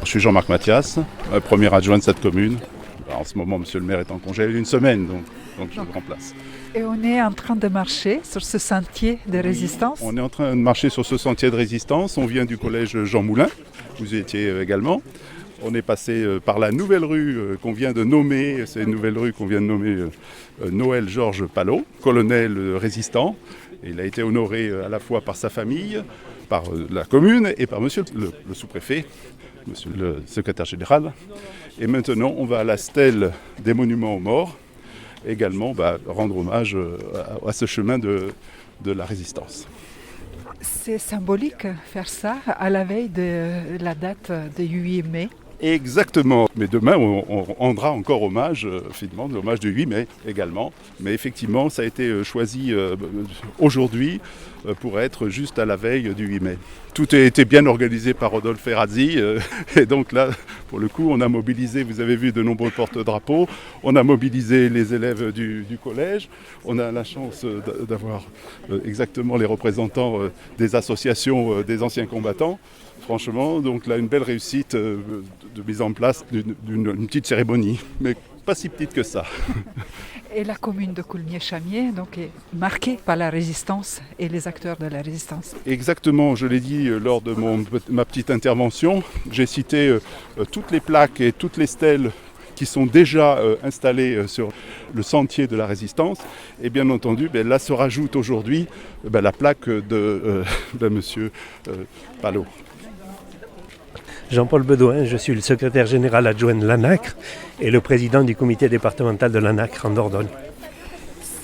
Je suis Jean-Marc Mathias, premier adjoint de cette commune. En ce moment, monsieur le maire est en congé une semaine, donc je le remplace. Et on est en train de marcher sur ce sentier de résistance. On est en train de marcher sur ce sentier de résistance. On vient du collège Jean Moulin, vous y étiez également. On est passé par la nouvelle rue qu'on vient de nommer, c'est une nouvelle rue qu'on vient de nommer Noël Georges Palot, colonel résistant. Et il a été honoré à la fois par sa famille, par la commune et par monsieur le sous-préfet, monsieur le secrétaire général. Et maintenant, on va à la stèle des monuments aux morts, également rendre hommage à ce chemin de la résistance. C'est symbolique faire ça à la veille de la date du 8 mai. Exactement. Mais demain, on rendra encore hommage, finalement, l'hommage du 8 mai également. Mais effectivement, ça a été choisi aujourd'hui pour être juste à la veille du 8 mai. Tout a été bien organisé par Rodolphe Ferrazzi. Et donc là, pour le coup, on a mobilisé, vous avez vu, de nombreux porte-drapeaux. On a mobilisé les élèves du collège. On a la chance d'avoir exactement les représentants des associations des anciens combattants. Franchement, donc là, une belle réussite de mise en place d'une petite cérémonie, mais pas si petite que ça. Et la commune de Coulmiers-Chamiers donc, est marquée par la résistance et les acteurs de la résistance. Exactement, je l'ai dit lors de ma petite intervention. J'ai cité toutes les plaques et toutes les stèles qui sont déjà installées sur le sentier de la résistance. Et bien entendu, là se rajoute aujourd'hui la plaque de monsieur Palot. Jean-Paul Bedouin, je suis le secrétaire général adjoint de l'ANACRE et le président du comité départemental de l'ANACRE en Dordogne.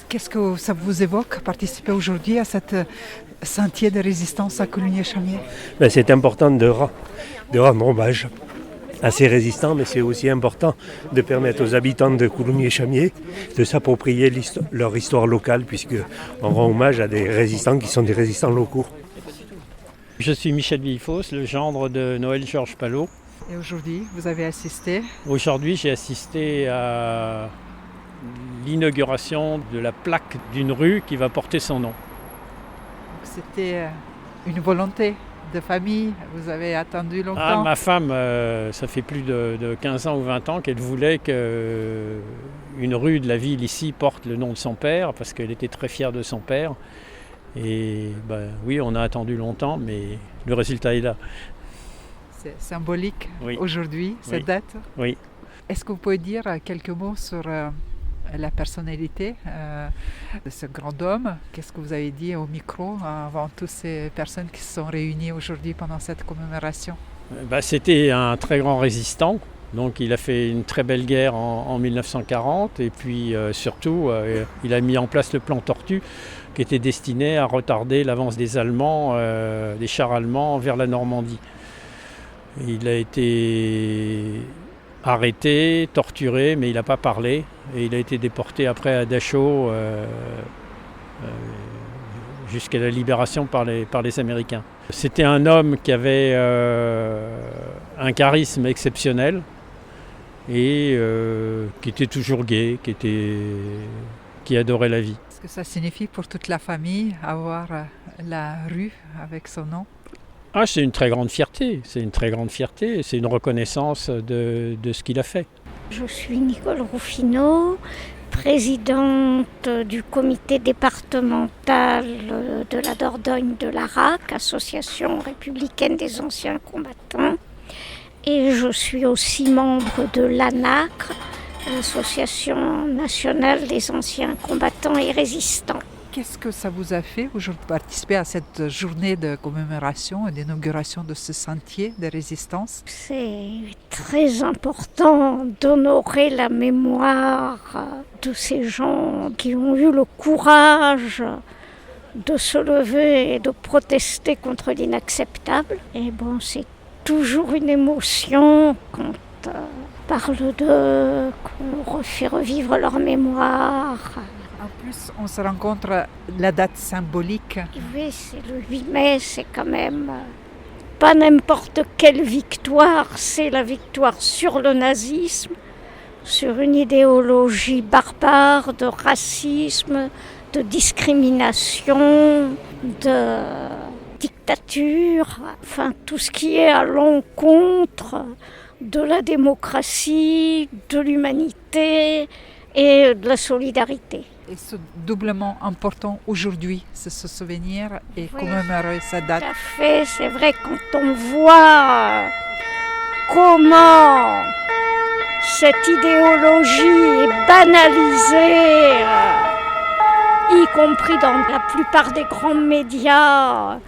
Qu'est-ce que ça vous évoque, participer aujourd'hui à cet sentier de résistance à Coulmiers-Chamiers ? C'est important de rendre hommage à ces résistants, mais c'est aussi important de permettre aux habitants de Coulmiers-Chamiers de s'approprier leur histoire locale, puisqu'on rend hommage à des résistants qui sont des résistants locaux. Je suis Michel Villefausse, le gendre de Noël Georges Palot. Et aujourd'hui, vous avez assisté ? Aujourd'hui, j'ai assisté à l'inauguration de la plaque d'une rue qui va porter son nom. C'était une volonté de famille, vous avez attendu longtemps ? Ma femme, ça fait plus de 15 ans ou 20 ans qu'elle voulait qu'une rue de la ville ici porte le nom de son père, parce qu'elle était très fière de son père. Et oui, on a attendu longtemps, mais le résultat est là. C'est symbolique aujourd'hui, cette date ? Oui. Est-ce que vous pouvez dire quelques mots sur la personnalité de ce grand homme ? Qu'est-ce que vous avez dit au micro avant toutes ces personnes qui se sont réunies aujourd'hui pendant cette commémoration ? C'était un très grand résistant. Donc il a fait une très belle guerre en 1940 et puis surtout il a mis en place le plan Tortue qui était destiné à retarder l'avance des Allemands, des chars allemands vers la Normandie. Il a été arrêté, torturé, mais il n'a pas parlé et il a été déporté après à Dachau jusqu'à la libération par les Américains. C'était un homme qui avait un charisme exceptionnel et qui était toujours gai, qui adorait la vie. Est-ce que ça signifie pour toute la famille avoir la rue avec son nom ? C'est une très grande fierté, c'est une reconnaissance de ce qu'il a fait. Je suis Nicole Rufino, présidente du comité départemental de la Dordogne de l'ARAC, Association républicaine des anciens combattants. Et je suis aussi membre de l'ANACRE, l'Association nationale des anciens combattants et résistants. Qu'est-ce que ça vous a fait aujourd'hui de participer à cette journée de commémoration et d'inauguration de ce sentier de résistance ? C'est très important d'honorer la mémoire de ces gens qui ont eu le courage de se lever et de protester contre l'inacceptable. Et c'est toujours une émotion quand parle d'eux, qu'on fait revivre leur mémoire. En plus, on se rencontre la date symbolique. Oui, c'est le 8 mai, c'est quand même pas n'importe quelle victoire, c'est la victoire sur le nazisme, sur une idéologie barbare de racisme, de discrimination, de dictature, enfin tout ce qui est à l'encontre de la démocratie, de l'humanité et de la solidarité. Et c'est doublement important aujourd'hui, c'est se souvenir et Oui. commémorer cette date. Tout à fait, c'est vrai quand on voit comment cette idéologie est banalisée, y compris dans la plupart des grands médias,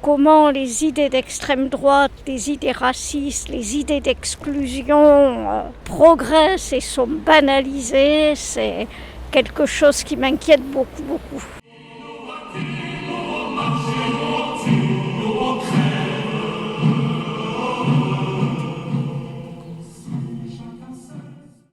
comment les idées d'extrême droite, les idées racistes, les idées d'exclusion progressent et sont banalisées, c'est quelque chose qui m'inquiète beaucoup, beaucoup.